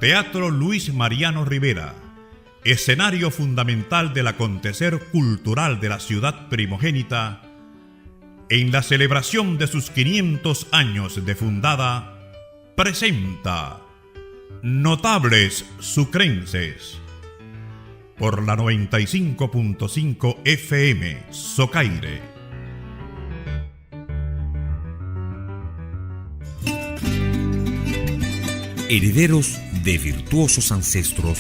Teatro Luis Mariano Rivera, escenario fundamental del acontecer cultural de la ciudad primogénita, en la celebración de sus 500 años de fundada, presenta Notables Sucrenses por la 95.5 FM Socaire. Herederos de virtuosos ancestros,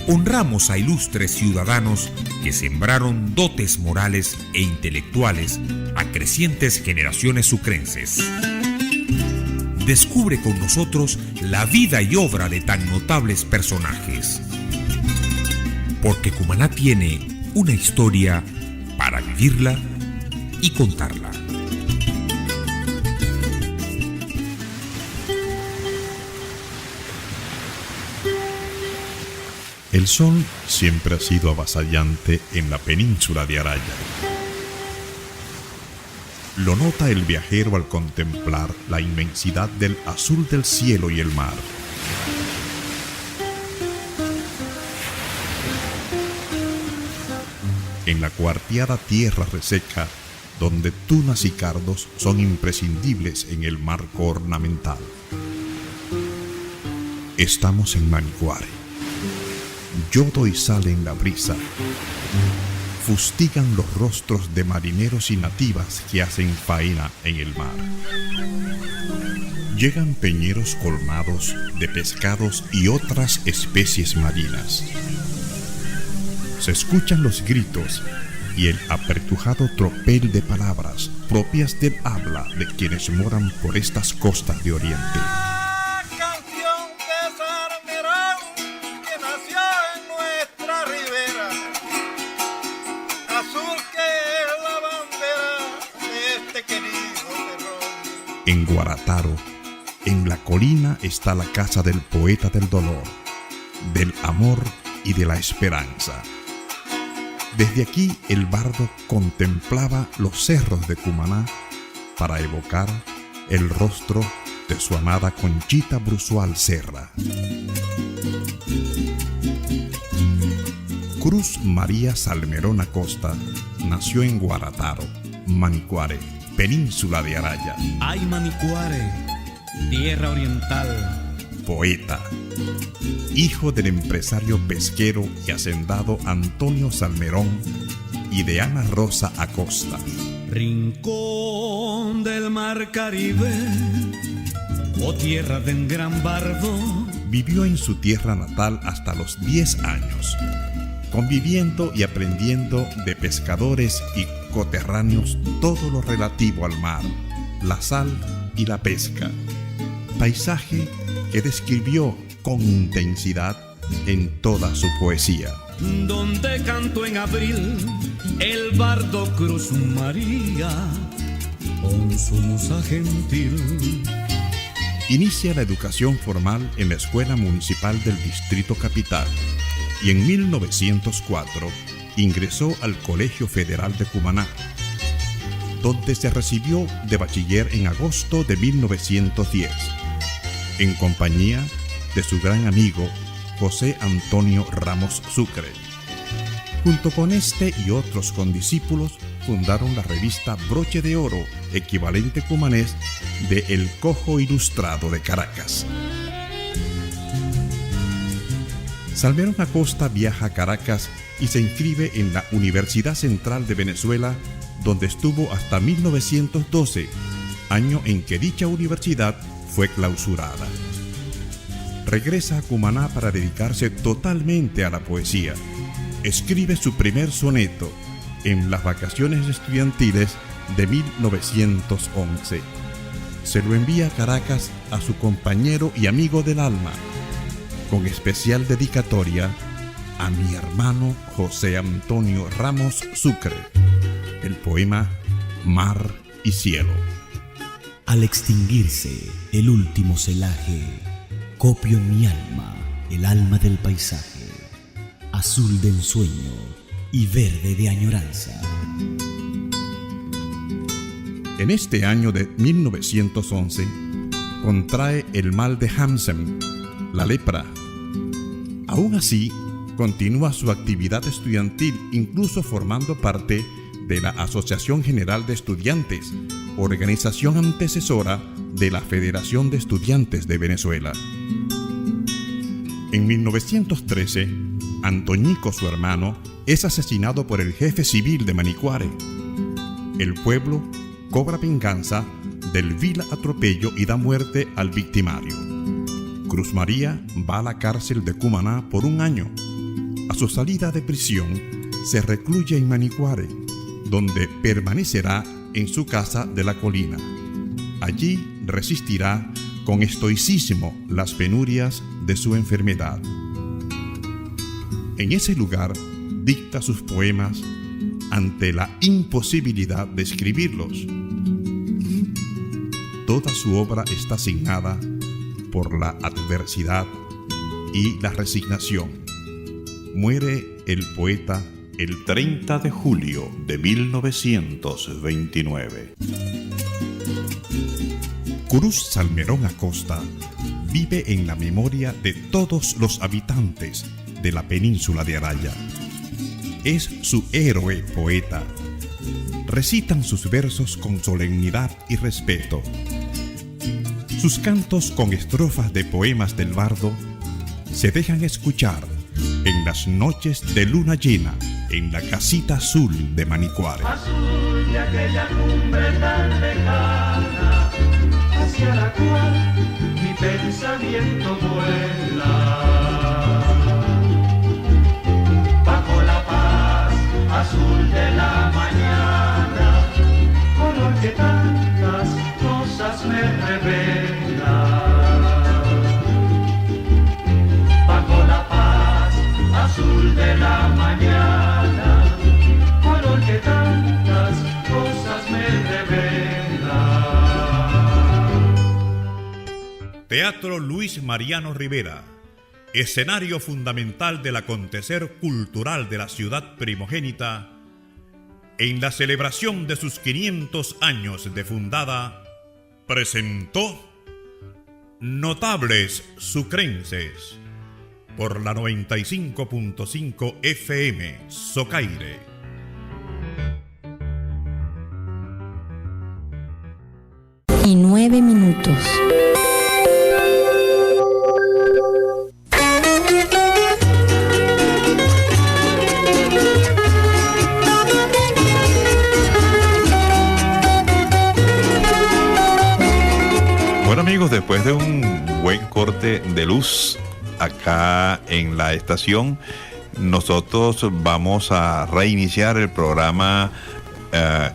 honramos a ilustres ciudadanos que sembraron dotes morales e intelectuales a crecientes generaciones sucrenses. Descubre con nosotros la vida y obra de tan notables personajes, porque Cumaná tiene una historia para vivirla y contarla. El sol siempre ha sido avasallante en la península de Araya. Lo nota el viajero al contemplar la inmensidad del azul del cielo y el mar. En la cuarteada tierra reseca, donde tunas y cardos son imprescindibles en el marco ornamental. Estamos en Manicuare. Yodo y sal en la brisa. Fustigan los rostros de marineros y nativas que hacen faena en el mar. Llegan peñeros colmados de pescados y otras especies marinas. Se escuchan los gritos y el apertujado tropel de palabras propias del habla de quienes moran por estas costas de Oriente. En Guarataro, en la colina, está la casa del poeta del dolor, del amor y de la esperanza. Desde aquí el bardo contemplaba los cerros de Cumaná para evocar el rostro de su amada Conchita Bruzual Serra. Cruz María Salmerón Acosta nació en Guarataro, Manicuare, península de Araya. Ay, Manicuare, tierra oriental. Poeta, hijo del empresario pesquero y hacendado Antonio Salmerón y de Ana Rosa Acosta. Rincón del mar Caribe, oh tierra de un gran bardo. Vivió en su tierra natal hasta los 10 años, conviviendo y aprendiendo de pescadores y coterráneos todo lo relativo al mar, la sal y la pesca. Paisaje que describió con intensidad en toda su poesía. Donde cantó en abril el bardo Cruz María con su musa gentil. Inicia la educación formal en la Escuela Municipal del Distrito Capital y en 1904 ingresó al Colegio Federal de Cumaná, donde se recibió de bachiller en agosto de 1910, en compañía de su gran amigo José Antonio Ramos Sucre. Junto con este y otros condiscípulos fundaron la revista Broche de Oro, equivalente cumanés de El Cojo Ilustrado de Caracas. Salmerón Acosta viaja a Caracas y se inscribe en la Universidad Central de Venezuela, donde estuvo hasta 1912, año en que dicha universidad fue clausurada. Regresa a Cumaná para dedicarse totalmente a la poesía. Escribe su primer soneto en las vacaciones estudiantiles de 1911. Se lo envía a Caracas a su compañero y amigo del alma, con especial dedicatoria a mi hermano José Antonio Ramos Sucre, el poema Mar y Cielo. Al extinguirse el último celaje, copio en mi alma el alma del paisaje, azul de ensueño y verde de añoranza. En este año de 1911, contrae el mal de Hansen, la lepra. Aún así, continúa su actividad estudiantil, incluso formando parte de la Asociación General de Estudiantes, organización antecesora de la Federación de Estudiantes de Venezuela. En 1913, Antoñico, su hermano, es asesinado por el jefe civil de Manicuare. El pueblo cobra venganza del vil atropello y da muerte al victimario. Cruz María va a la cárcel de Cumaná por 1 año. A su salida de prisión, se recluye en Manicuare, donde permanecerá en su casa de la colina. Allí resistirá con estoicismo las penurias de su enfermedad. En ese lugar dicta sus poemas ante la imposibilidad de escribirlos. Toda su obra está signada por la adversidad y la resignación. Muere el poeta el 30 de julio de 1929. Cruz Salmerón Acosta vive en la memoria de todos los habitantes de la península de Araya. Es su héroe poeta. Recitan sus versos con solemnidad y respeto. Sus cantos con estrofas de poemas del bardo se dejan escuchar en las noches de luna llena en la casita azul de Manicuare. Azul de aquella cumbre tan lejana, hacia la cual mi pensamiento vuela. Bajo la paz azul de la mañana, color que tantas cosas me revela. Bajo la paz azul de la mañana, color que tantas cosas me revela. Teatro Luis Mariano Rivera, escenario fundamental del acontecer cultural de la ciudad primogénita, en la celebración de sus 500 años de fundada, presentó Notables Sucrenses por la 95.5 FM Socaire. Y 9 minutos. Bueno amigos, después de un buen corte de luz acá en la estación, nosotros vamos a reiniciar el programa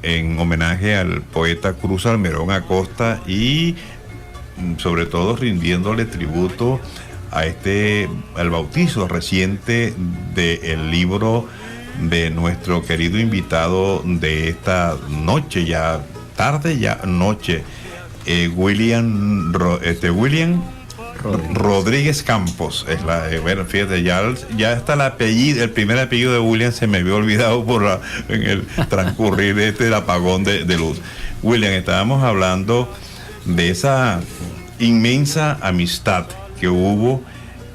en homenaje al poeta Cruz Salmerón Acosta y sobre todo rindiéndole tributo a al bautizo reciente del libro de nuestro querido invitado de esta noche, ya tarde, ya noche, William Rodríguez Campos. Bueno, fíjate, ya está el primer apellido de William se me había olvidado en el transcurrir del apagón de luz. William, estábamos hablando de esa inmensa amistad que hubo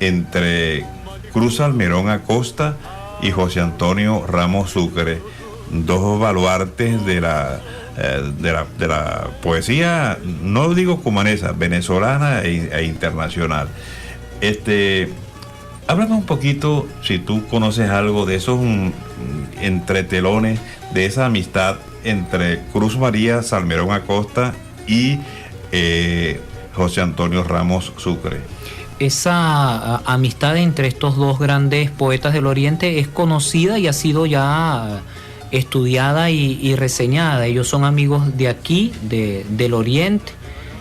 entre Cruz Salmerón Acosta y José Antonio Ramos Sucre, dos baluartes de la poesía, no digo cumanesa, venezolana e internacional. Háblame un poquito, si tú conoces algo de esos entretelones, de esa amistad entre Cruz María Salmerón Acosta y José Antonio Ramos Sucre. Esa amistad entre estos dos grandes poetas del Oriente es conocida y ha sido ya estudiada y reseñada. Ellos son amigos de aquí, del Oriente.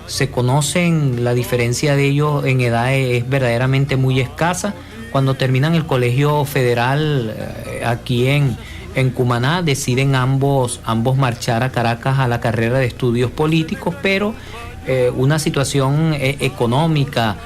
Se conocen, la diferencia de ellos en edad es verdaderamente muy escasa. Cuando terminan el colegio federal aquí en Cumaná, deciden ambos marchar a Caracas a la carrera de estudios políticos, pero una situación económica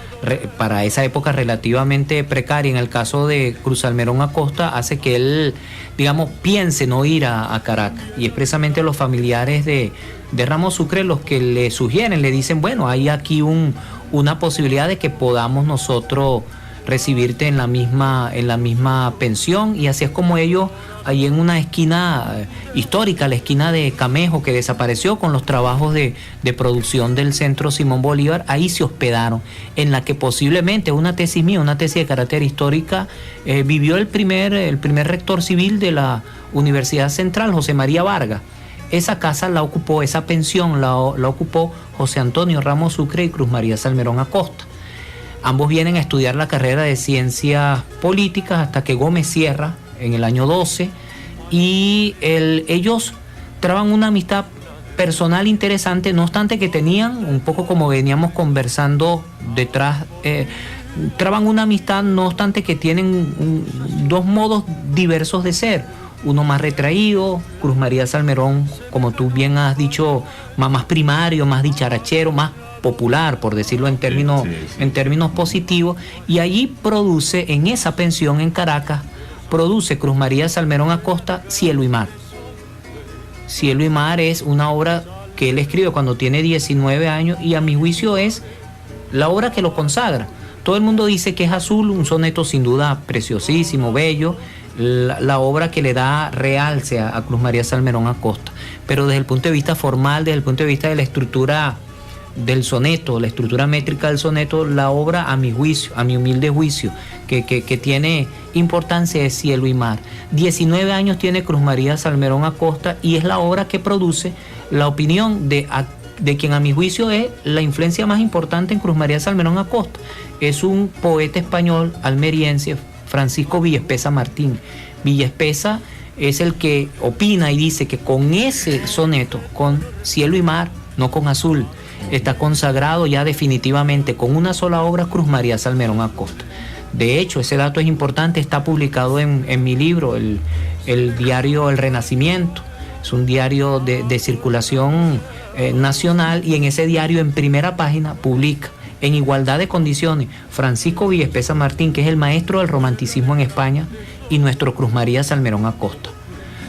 para esa época relativamente precaria en el caso de Cruz Salmerón Acosta hace que él, digamos, piense no ir a Caracas, y expresamente los familiares de Ramos Sucre los que le sugieren, le dicen, bueno, hay aquí un una posibilidad de que podamos nosotros recibirte en la misma pensión, y así es como ellos, ahí en una esquina histórica, la esquina de Camejo, que desapareció con los trabajos de producción del Centro Simón Bolívar, ahí se hospedaron, en la que posiblemente una tesis mía, una tesis de carácter histórica, vivió el primer rector civil de la Universidad Central, José María Vargas. Esa casa la ocupó, esa pensión la ocupó José Antonio Ramos Sucre y Cruz María Salmerón Acosta. Ambos vienen a estudiar la carrera de Ciencias Políticas hasta que Gómez cierra en el año 12, y ellos traban una amistad personal interesante, no obstante que tenían, un poco como veníamos conversando detrás, traban una amistad, no obstante que tienen dos modos diversos de ser. Uno más retraído, Cruz María Salmerón, como tú bien has dicho, más primario, más dicharachero, más popular, por decirlo en términos positivos, y allí produce, en esa pensión en Caracas, produce Cruz María Salmerón Acosta Cielo y Mar. Cielo y Mar es una obra que él escribe cuando tiene 19 años, y a mi juicio es la obra que lo consagra. Todo el mundo dice que es Azul, un soneto sin duda preciosísimo, bello, la obra que le da realce a Cruz María Salmerón Acosta, pero desde el punto de vista formal, desde el punto de vista de la estructura del soneto, la estructura métrica del soneto, la obra, a mi juicio, a mi humilde juicio, que tiene importancia, es Cielo y Mar. 19 años tiene Cruz María Salmerón Acosta, y es la obra que produce la opinión de quien a mi juicio es la influencia más importante en Cruz María Salmerón Acosta. Es un poeta español almeriense, Francisco Villespesa Martín. Villespesa es el que opina y dice que con ese soneto, con Cielo y Mar, no con Azul, está consagrado ya definitivamente con una sola obra Cruz María Salmerón Acosta. De hecho, ese dato es importante, está publicado en mi libro, el diario El Renacimiento. Es un diario de circulación nacional, y en ese diario, en primera página, publica en igualdad de condiciones Francisco Villespesa Martín, que es el maestro del romanticismo en España, y nuestro Cruz María Salmerón Acosta.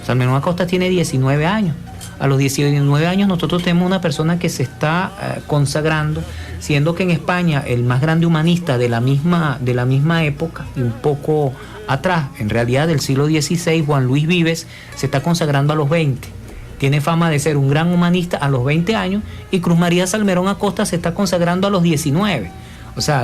Salmerón Acosta tiene 19 años. A los 19 años nosotros tenemos una persona que se está consagrando, siendo que en España el más grande humanista de la misma época, y un poco atrás, en realidad del siglo XVI, Juan Luis Vives, se está consagrando a los 20. Tiene fama de ser un gran humanista a los 20 años, y Cruz María Salmerón Acosta se está consagrando a los 19. O sea,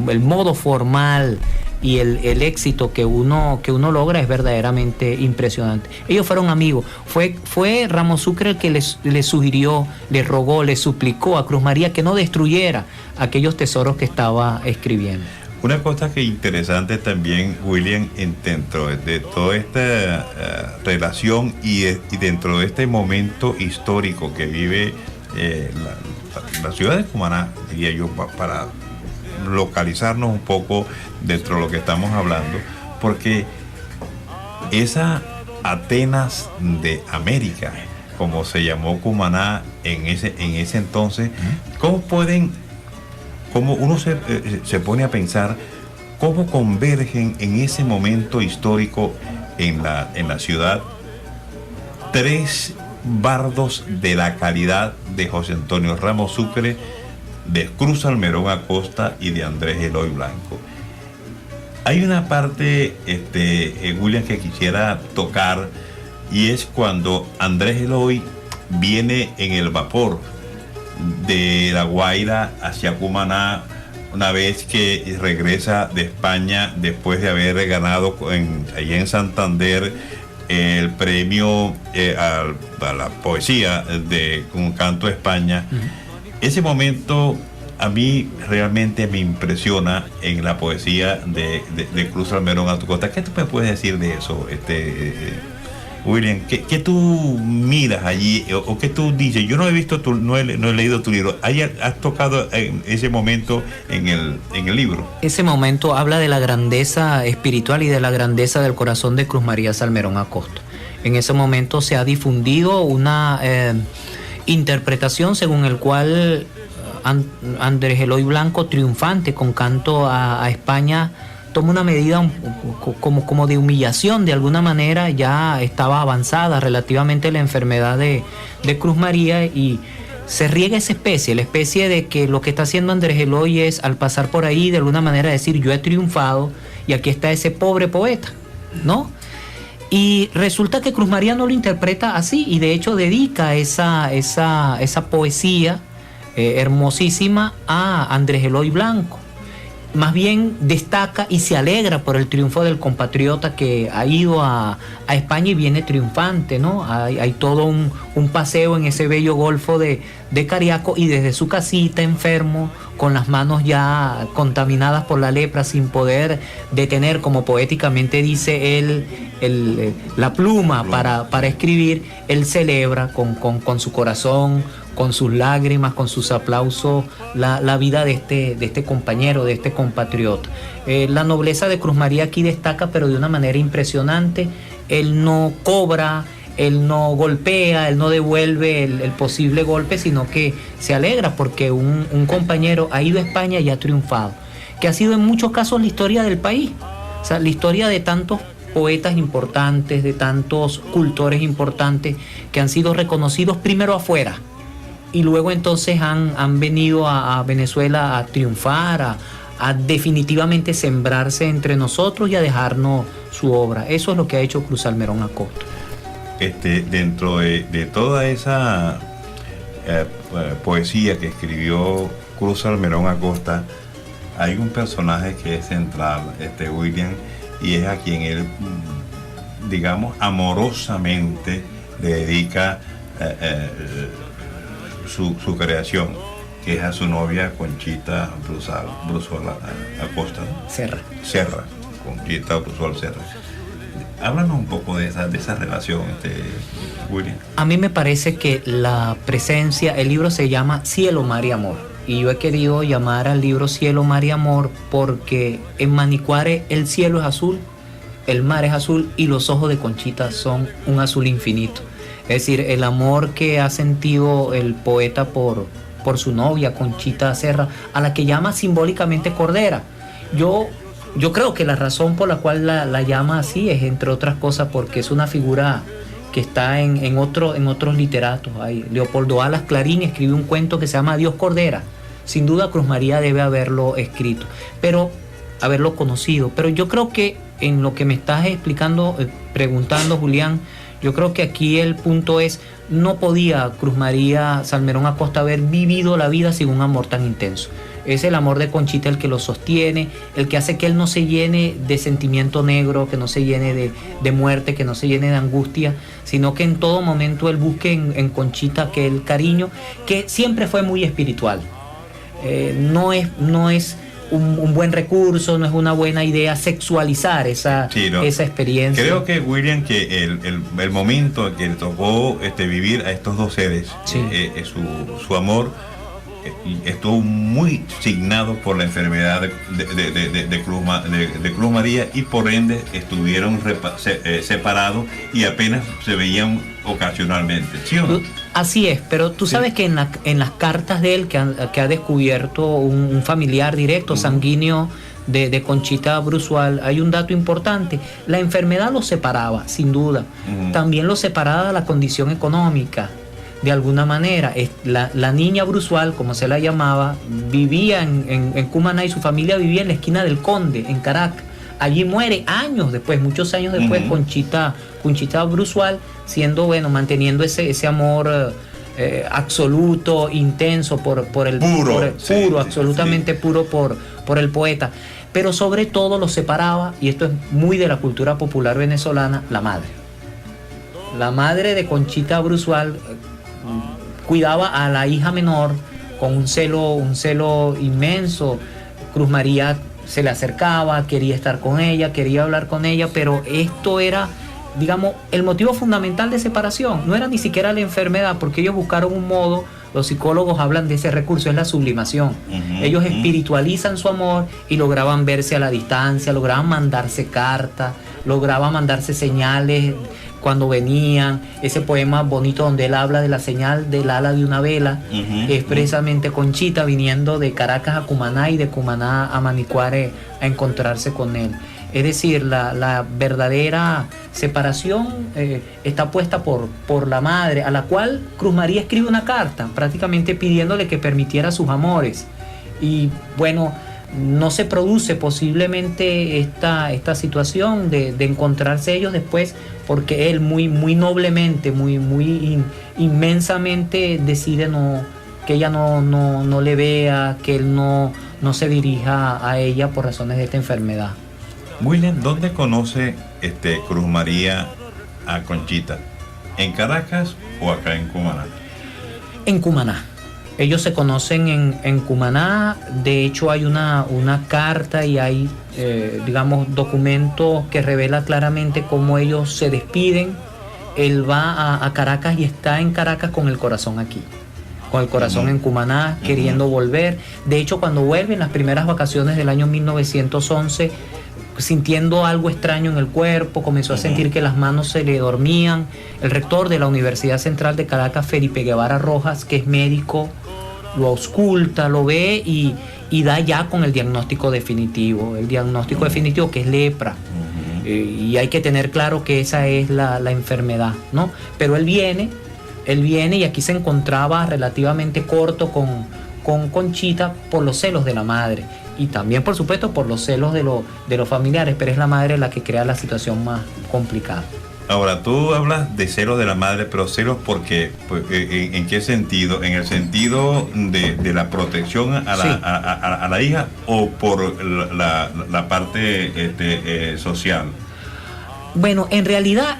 el modo formal y el éxito que uno logra es verdaderamente impresionante. Ellos fueron amigos. Fue Ramos Sucre el que les sugirió, les rogó, les suplicó a Cruz María que no destruyera aquellos tesoros que estaba escribiendo. Una cosa que interesante también, William, dentro de toda esta relación y dentro de este momento histórico que vive la ciudad de Cumaná, diría yo, para localizarnos un poco dentro de lo que estamos hablando, porque esa Atenas de América, como se llamó Cumaná en ese entonces, ¿cómo uno se pone a pensar cómo convergen en ese momento histórico en la ciudad tres bardos de la calidad de José Antonio Ramos Sucre, de Cruz Salmerón Acosta y de Andrés Eloy Blanco? Hay una parte, William, que quisiera tocar, y es cuando Andrés Eloy viene en el vapor de La Guaira hacia Cumaná, una vez que regresa de España después de haber ganado allí en Santander el premio a la poesía de Un Canto a España. Ese momento a mí realmente me impresiona en la poesía de Cruz Salmerón Acosta. ¿Qué tú me puedes decir de eso, William? ¿Qué tú miras allí o qué tú dices? Yo no he visto no he leído tu libro. ¿Has tocado en ese momento en el libro? Ese momento habla de la grandeza espiritual y de la grandeza del corazón de Cruz María Salmerón Acosta. En ese momento se ha difundido una interpretación según el cual Andrés Eloy Blanco, triunfante con Canto a España, toma una medida como de humillación. De alguna manera ya estaba avanzada relativamente la enfermedad de Cruz María, y se riega esa especie, la especie de que lo que está haciendo Andrés Eloy es, al pasar por ahí, de alguna manera decir, yo he triunfado y aquí está ese pobre poeta, ¿no? Y resulta que Cruz María no lo interpreta así, y de hecho dedica esa poesía hermosísima a Andrés Eloy Blanco. Más bien destaca y se alegra por el triunfo del compatriota que ha ido a España y viene triunfante, ¿no? Hay todo un paseo en ese bello golfo de Cariaco, y desde su casita, enfermo, con las manos ya contaminadas por la lepra, sin poder detener, como poéticamente dice él, la pluma para escribir, él celebra con su corazón, con sus lágrimas, con sus aplausos, la vida de este compañero, de este compatriota. La nobleza de Cruz María aquí destaca, pero de una manera impresionante. Él no cobra, él no golpea, él no devuelve el posible golpe, sino que se alegra porque un compañero ha ido a España y ha triunfado, que ha sido en muchos casos la historia del país. O sea, la historia de tantos poetas importantes, de tantos cultores importantes que han sido reconocidos primero afuera, y luego entonces han venido a Venezuela a triunfar, a definitivamente sembrarse entre nosotros y a dejarnos su obra. Eso es lo que ha hecho Cruz Salmerón Acosta. Dentro de toda esa poesía que escribió Cruz Salmerón Acosta, hay un personaje que es central, William, y es a quien él, digamos, amorosamente le dedica su creación, que es a su novia Conchita Bruzual Acosta, ¿no? Serra, Conchita Bruzual Serra. Háblanos un poco de esa relación, William. A mí me parece que la presencia, el libro se llama Cielo, Mar y Amor, y yo he querido llamar al libro Cielo, Mar y Amor porque en Manicuare el cielo es azul, el mar es azul y los ojos de Conchita son un azul infinito. Es decir, el amor que ha sentido el poeta por su novia, Conchita Serra, a la que llama simbólicamente Cordera. Yo creo que la razón por la cual la llama así es, entre otras cosas, porque es una figura que está en otros literatos. Leopoldo Alas Clarín escribió un cuento que se llama Adiós Cordera. Sin duda Cruz María debe haberlo escrito, pero haberlo conocido. Pero yo creo que en lo que me estás explicando, preguntando, Julián, yo creo que aquí el punto es, no podía Cruz María Salmerón Acosta haber vivido la vida sin un amor tan intenso. Es el amor de Conchita el que lo sostiene, el que hace que él no se llene de sentimiento negro, que no se llene de muerte, que no se llene de angustia, sino que en todo momento él busque en Conchita aquel cariño que siempre fue muy espiritual. No es un buen recurso, no es una buena idea sexualizar esa experiencia. Creo que, William, que el momento que le tocó vivir a estos dos seres, sí, su amor estuvo muy signado por la enfermedad de Cruz María, y por ende estuvieron separados y apenas se veían ocasionalmente, ¿sí o no? Así es, pero tú sabes que en las cartas de él que ha descubierto un familiar directo, sanguíneo de Conchita Bruzual, hay un dato importante. La enfermedad los separaba, sin duda. También los separaba la condición económica. De alguna manera, la niña Bruzual, como se la llamaba, vivía en Cumaná, y su familia vivía en la esquina del Conde, en Caracas. Allí muere años después, muchos años después, Conchita Bruzual, manteniendo ese amor absoluto, intenso por el puro, absolutamente puro por el poeta. Pero sobre todo los separaba, y esto es muy de la cultura popular venezolana, la madre. La madre de Conchita Bruzual cuidaba a la hija menor con un celo inmenso. Cruz María se le acercaba, quería estar con ella, quería hablar con ella, pero esto era, digamos, el motivo fundamental de separación. No era ni siquiera la enfermedad, porque ellos buscaron un modo, los psicólogos hablan de ese recurso, es la sublimación. Ellos espiritualizan su amor y lograban verse a la distancia, lograban mandarse cartas, lograban mandarse señales cuando venían. Ese poema bonito donde él habla de la señal del ala de una vela, es precisamente Conchita viniendo de Caracas a Cumaná y de Cumaná a Manicuare a encontrarse con él. Es decir, la verdadera separación está puesta por la madre, a la cual Cruz María escribe una carta, prácticamente pidiéndole que permitiera sus amores. Y bueno, no se produce posiblemente esta situación de encontrarse ellos después, porque él muy noblemente, muy inmensamente decide que ella no le vea, que él no se dirija a ella por razones de esta enfermedad. William, ¿dónde conoce Cruz María a Conchita? ¿En Caracas o acá en Cumaná? En Cumaná. Ellos se conocen en Cumaná. De hecho, hay una carta y hay, digamos, documentos que revela claramente cómo ellos se despiden. Él va a Caracas y está en Caracas con el corazón aquí, con el corazón en Cumaná, queriendo volver. De hecho, cuando vuelve en las primeras vacaciones del año 1911, sintiendo algo extraño en el cuerpo, comenzó a sentir que las manos se le dormían. El rector de la Universidad Central de Caracas, Felipe Guevara Rojas, que es médico, lo ausculta, lo ve y da ya con el diagnóstico definitivo. El diagnóstico definitivo, que es lepra. Y hay que tener claro que esa es la enfermedad, ¿no? Pero él viene y aquí se encontraba relativamente corto con Conchita por los celos de la madre. Y también, por supuesto, por los celos de los familiares, pero es la madre la que crea la situación más complicada. Ahora, tú hablas de celos de la madre, pero celos porque, pues, ¿en qué sentido? ¿En el sentido de la protección a la hija o por la parte social? Bueno, en realidad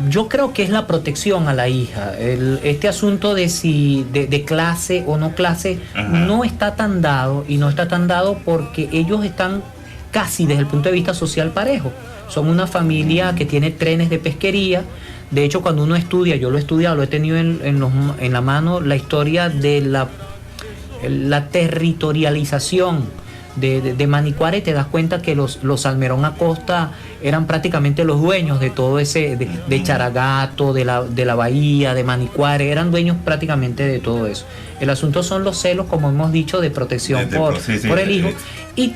yo creo que es la protección a la hija. Este asunto de clase o no clase no está tan dado, y no está tan dado porque ellos están casi desde el punto de vista social parejo. Son una familia que tiene trenes de pesquería. De hecho, cuando uno estudia, yo lo he estudiado, lo he tenido en la mano, la historia de la territorialización de Manicuare, te das cuenta que los Salmerón Acosta eran prácticamente los dueños de todo ese, de Charagato, de la bahía, de Manicuare, eran dueños prácticamente de todo eso. El asunto son los celos, como hemos dicho, de protección por el hijo y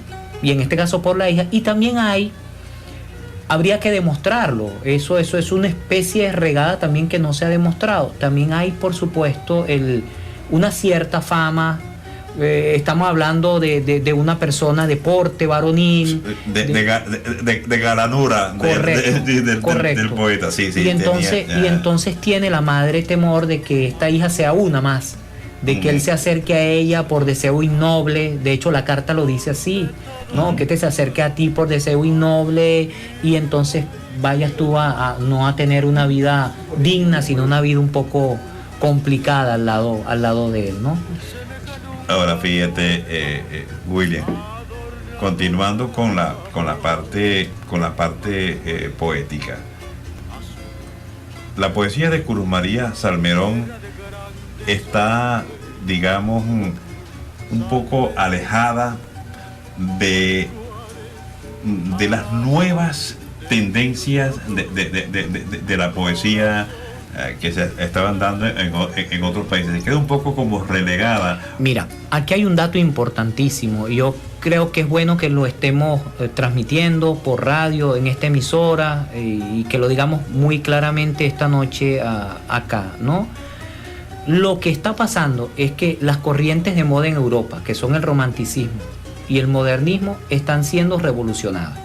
en este caso por la hija. Y también habría que demostrarlo, eso es una especie regada también que no se ha demostrado. También hay, por supuesto, una cierta fama. Estamos hablando de una persona de porte varonil, de galanura, correcto, del poeta. Sí, y entonces tiene la madre temor de que esta hija sea una más, de que él se acerque a ella por deseo innoble. De hecho, la carta lo dice así, ¿no? Que te se acerque a ti por deseo innoble y entonces vayas tú no a tener una vida digna, sino una vida un poco complicada al lado de él, ¿no? Ahora fíjate, William, continuando con la parte poética. La poesía de Cruz María Salmerón está, digamos, un poco alejada de las nuevas tendencias de la poesía que se estaban dando en otros países. Se queda un poco como relegada. Mira, aquí hay un dato importantísimo. Yo creo que es bueno que lo estemos transmitiendo por radio en esta emisora y que lo digamos muy claramente esta noche acá, ¿no? Lo que está pasando es que las corrientes de moda en Europa, que son el romanticismo y el modernismo, están siendo revolucionadas.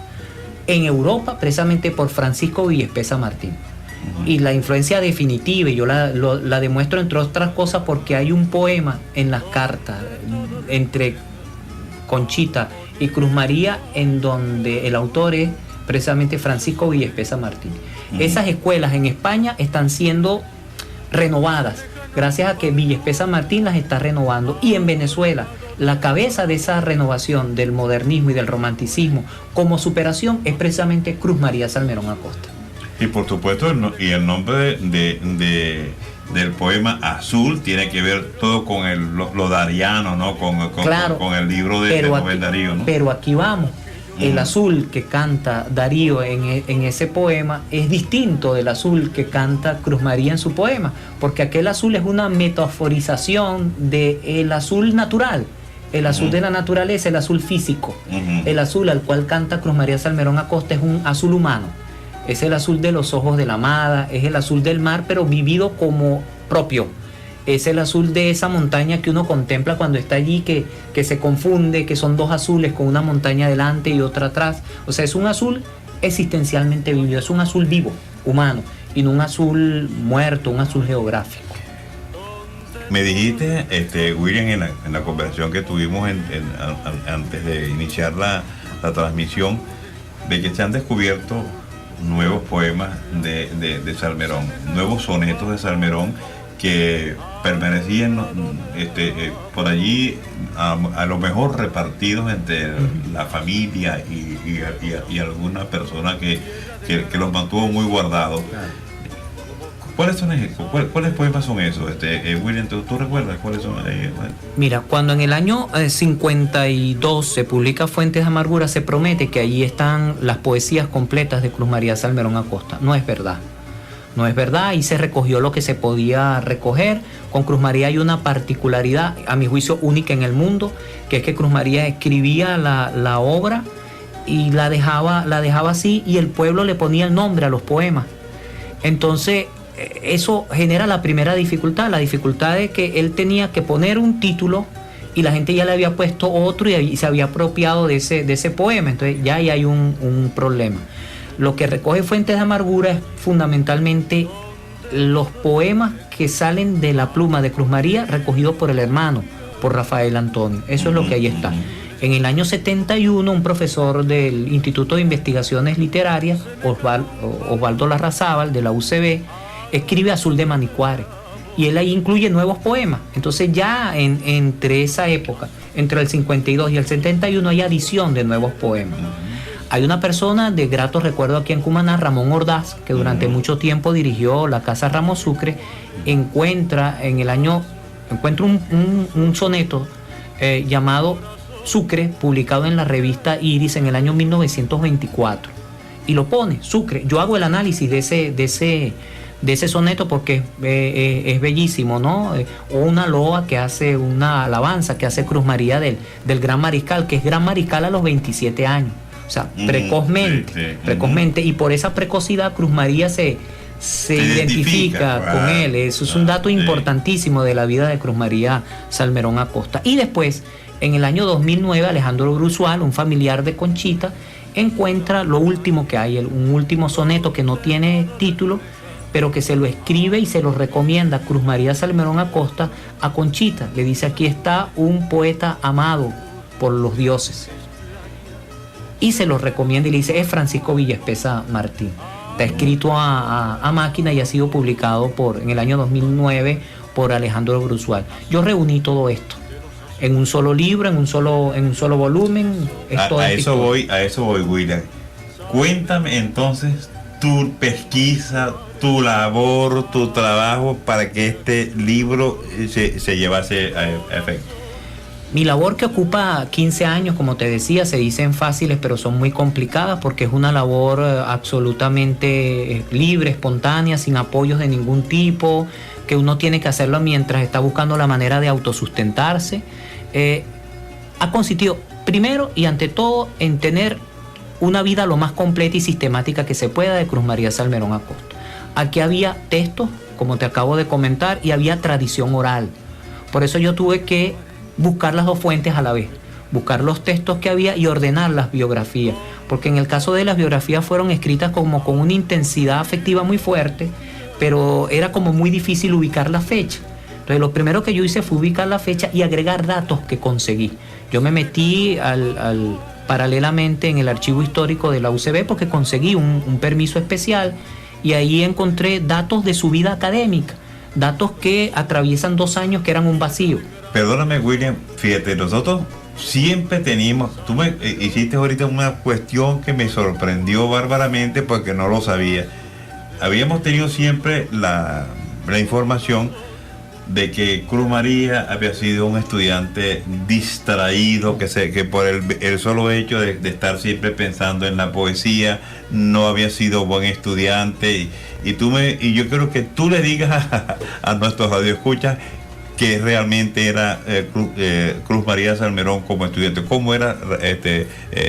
En Europa, precisamente por Francisco Villespesa Martín. Y la influencia definitiva, y yo la demuestro entre otras cosas porque hay un poema en las cartas entre Conchita y Cruz María en donde el autor es precisamente Francisco Villespesa Martín. Esas escuelas en España están siendo renovadas gracias a que Villespesa Martín las está renovando, y en Venezuela la cabeza de esa renovación del modernismo y del romanticismo como superación es precisamente Cruz María Salmerón Acosta. Y por supuesto, el nombre del poema Azul tiene que ver todo con lo dariano, ¿no? Con el libro de Rubén Darío, ¿no? Pero aquí vamos. El azul que canta Darío en ese poema es distinto del azul que canta Cruz María en su poema, porque aquel azul es una metaforización del azul natural, El azul de la naturaleza, el azul físico. El azul al cual canta Cruz María Salmerón Acosta es un azul humano. Es el azul de los ojos de la amada, es el azul del mar, pero vivido como propio. Es el azul de esa montaña que uno contempla cuando está allí, que se confunde, que son dos azules con una montaña delante y otra atrás. O sea, es un azul existencialmente vivido, es un azul vivo, humano, y no un azul muerto, un azul geográfico. Me dijiste, William, en la conversación que tuvimos antes de iniciar la transmisión, de que se han descubierto nuevos poemas de Salmerón, nuevos sonetos de Salmerón que permanecían por allí a lo mejor repartidos entre la familia y alguna persona que los mantuvo muy guardados. ¿Cuáles son ¿Cuáles poemas son esos? William, ¿tú recuerdas cuáles son? Mira, cuando en el año 52 se publica Fuentes de Amargura, se promete que allí están las poesías completas de Cruz María Salmerón Acosta. No es verdad. No es verdad, ahí se recogió lo que se podía recoger. Con Cruz María hay una particularidad, a mi juicio única en el mundo, que es que Cruz María escribía la obra y la dejaba así, y el pueblo le ponía el nombre a los poemas. Entonces, eso genera la primera dificultad, la dificultad de que él tenía que poner un título y la gente ya le había puesto otro y se había apropiado de ese poema. Entonces ya ahí hay un problema. Lo que recoge Fuentes de Amargura es fundamentalmente los poemas que salen de la pluma de Cruz María, recogidos por el hermano, por Rafael Antonio. Eso es lo que ahí está. En el año 71, un profesor del Instituto de Investigaciones Literarias, Osvaldo Larrazábal, de la UCB, escribe Azul de Manicuare, y él ahí incluye nuevos poemas. Entonces ya entre esa época, entre el 52 y el 71, hay adición de nuevos poemas. Hay una persona de grato recuerdo aquí en Cumaná, Ramón Ordaz, que durante mucho tiempo dirigió la Casa Ramos Sucre, encuentra un soneto llamado Sucre, publicado en la revista Iris en el año 1924, y lo pone, Sucre. Yo hago el análisis de ese soneto porque es bellísimo, ¿no? O una loa que hace, una alabanza que hace Cruz María del Gran Mariscal, que es Gran Mariscal a los 27 años. O sea, precozmente, y por esa precocidad Cruz María se identifica con él. Eso es un dato importantísimo de la vida de Cruz María Salmerón Acosta. Y después, en el año 2009, Alejandro Brusual, un familiar de Conchita, encuentra lo último que hay, un último soneto que no tiene título, pero que se lo escribe y se lo recomienda Cruz María Salmerón Acosta a Conchita. Le dice: aquí está un poeta amado por los dioses. Y se lo recomienda y le dice: es Francisco Villaespesa Martín. Está escrito a máquina y ha sido publicado en el año 2009 por Alejandro Brusual. Yo reuní todo esto en un solo libro, en un solo volumen. A eso voy, William. Cuéntame entonces tu pesquisa, tu labor, tu trabajo para que este libro se llevase a efecto. Mi labor, que ocupa 15 años, como te decía, se dicen fáciles, pero son muy complicadas porque es una labor absolutamente libre, espontánea, sin apoyos de ningún tipo, que uno tiene que hacerlo mientras está buscando la manera de autosustentarse. Ha consistido, primero y ante todo, en tener una vida lo más completa y sistemática que se pueda de Cruz María Salmerón Acosta. Aquí había textos, como te acabo de comentar, y había tradición oral. Por eso yo tuve que buscar las dos fuentes a la vez, buscar los textos que había y ordenar las biografías, porque en el caso de las biografías fueron escritas como con una intensidad afectiva muy fuerte, pero era como muy difícil ubicar la fecha. Entonces lo primero que yo hice fue ubicar la fecha y agregar datos que conseguí. Yo me metí paralelamente en el archivo histórico de la UCB porque conseguí un permiso especial, y ahí encontré datos de su vida académica, datos que atraviesan 2 años que eran un vacío. Perdóname, William, fíjate, nosotros siempre teníamos, tú me hiciste ahorita una cuestión que me sorprendió bárbaramente porque no lo sabía. Habíamos tenido siempre la información de que Cruz María había sido un estudiante distraído, que por el solo hecho de estar siempre pensando en la poesía, no había sido buen estudiante, y yo quiero que tú le digas a nuestros radioescuchas que realmente era Cruz María Salmerón como estudiante. ¿Cómo era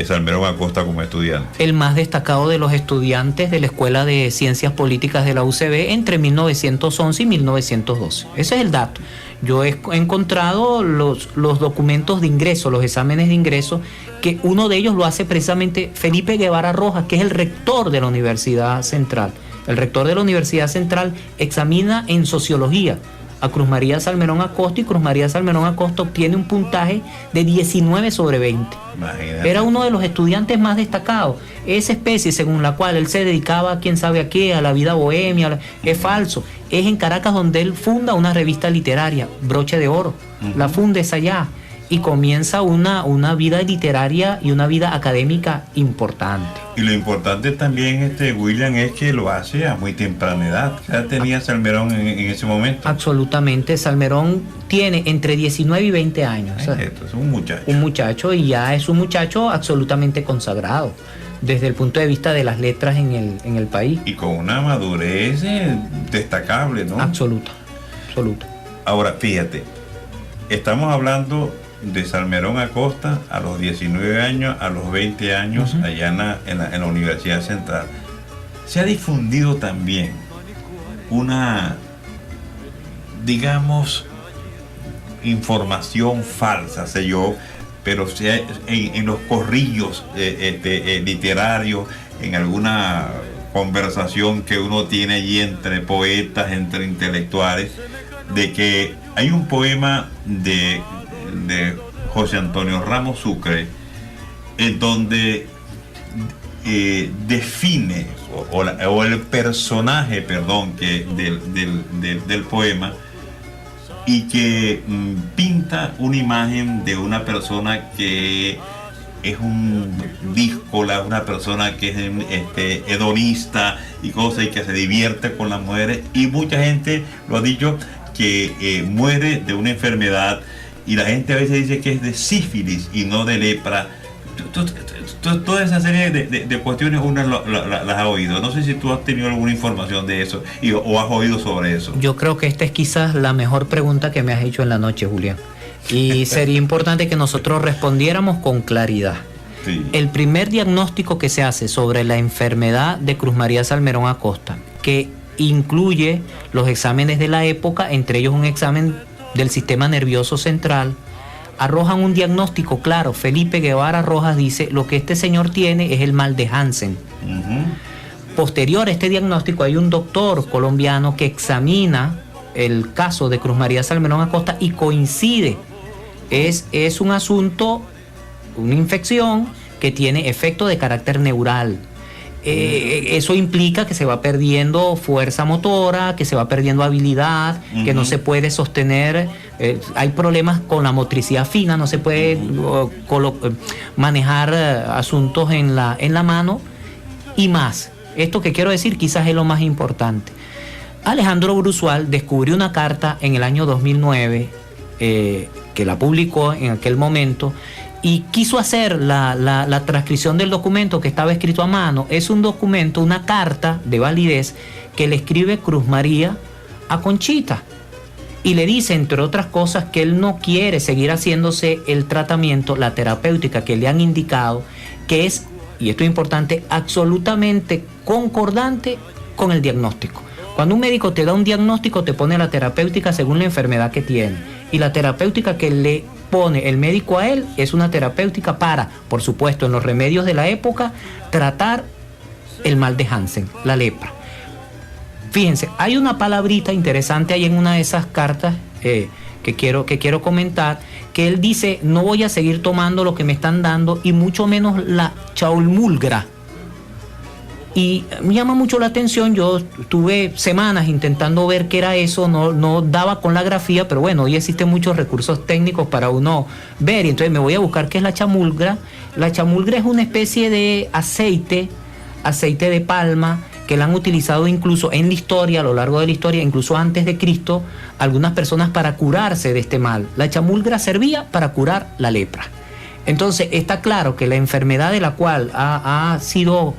Salmerón Acosta como estudiante? El más destacado de los estudiantes de la Escuela de Ciencias Políticas de la UCB entre 1911 y 1912. Ese es el dato. Yo he encontrado los documentos de ingreso, los exámenes de ingreso, que uno de ellos lo hace precisamente Felipe Guevara Rojas, que es el rector de la Universidad Central. El rector de la Universidad Central examina en sociología a Cruz María Salmerón Acosta, y Cruz María Salmerón Acosta obtiene un puntaje de 19 sobre 20. Imagínate. Era uno de los estudiantes más destacados. Esa especie según la cual él se dedicaba, quién sabe a qué, a la vida bohemia, es falso. Es en Caracas donde él funda una revista literaria, Broche de Oro. La funda es allá. Y comienza una vida literaria y una vida académica importante. Y lo importante también, William, es que lo hace a muy temprana edad. Ya tenía Salmerón en ese momento. Absolutamente. Salmerón tiene entre 19 y 20 años. Esto es un muchacho. Un muchacho, y ya es un muchacho absolutamente consagrado desde el punto de vista de las letras en el país. Y con una madurez destacable, ¿no? Absoluta. Ahora, fíjate, estamos hablando de Salmerón Acosta a los 19 años, a los 20 años, allá en la Universidad Central. Se ha difundido también una, digamos, información falsa, sé yo, pero en los corrillos literarios, en alguna conversación que uno tiene allí entre poetas, entre intelectuales, de que hay un poema de José Antonio Ramos Sucre, en donde define, o el personaje, del poema, y que pinta una imagen de una persona que es un díscola, una persona que es hedonista y cosas, y que se divierte con las mujeres, y mucha gente lo ha dicho, que muere de una enfermedad, y la gente a veces dice que es de sífilis y no de lepra. Toda esa serie de cuestiones uno las ha oído. No sé si tú has tenido alguna información de eso o has oído sobre eso. Yo creo que esta es quizás la mejor pregunta que me has hecho en la noche, Julián. Y sería importante que nosotros respondiéramos con claridad. Sí. El primer diagnóstico que se hace sobre la enfermedad de Cruz María Salmerón Acosta, que incluye los exámenes de la época, entre ellos un examen del sistema nervioso central, arrojan un diagnóstico claro. Felipe Guevara Rojas dice: lo que este señor tiene es el mal de Hansen. Posterior a este diagnóstico hay un doctor colombiano que examina el caso de Cruz María Salmerón Acosta y coincide. Es un asunto, una infección que tiene efecto de carácter neural. Eso implica que se va perdiendo fuerza motora, que se va perdiendo habilidad, que no se puede sostener, hay problemas con la motricidad fina, no se puede manejar asuntos en la mano y más. Esto que quiero decir quizás es lo más importante. Alejandro Brusual descubrió una carta en el año 2009, que la publicó en aquel momento, y quiso hacer la transcripción del documento que estaba escrito a mano. Es un documento, una carta de validez que le escribe Cruz María a Conchita. Y le dice, entre otras cosas, que él no quiere seguir haciéndose el tratamiento, la terapéutica que le han indicado, que es, y esto es importante, absolutamente concordante con el diagnóstico. Cuando un médico te da un diagnóstico, te pone la terapéutica según la enfermedad que tiene. Y la terapéutica que le pone el médico a él es una terapéutica para, por supuesto, en los remedios de la época, tratar el mal de Hansen, la lepra. Fíjense, hay una palabrita interesante ahí en una de esas cartas que quiero comentar, que él dice: no voy a seguir tomando lo que me están dando, y mucho menos la chaulmulgra. Y me llama mucho la atención. Yo estuve semanas intentando ver qué era eso, no daba con la grafía, pero bueno, hoy existen muchos recursos técnicos para uno ver, y entonces me voy a buscar qué es la chamulgra. La chamulgra es una especie de aceite de palma, que la han utilizado incluso en la historia, a lo largo de la historia, incluso antes de Cristo, algunas personas para curarse de este mal. La chamulgra servía para curar la lepra. Entonces está claro que la enfermedad de la cual ha sido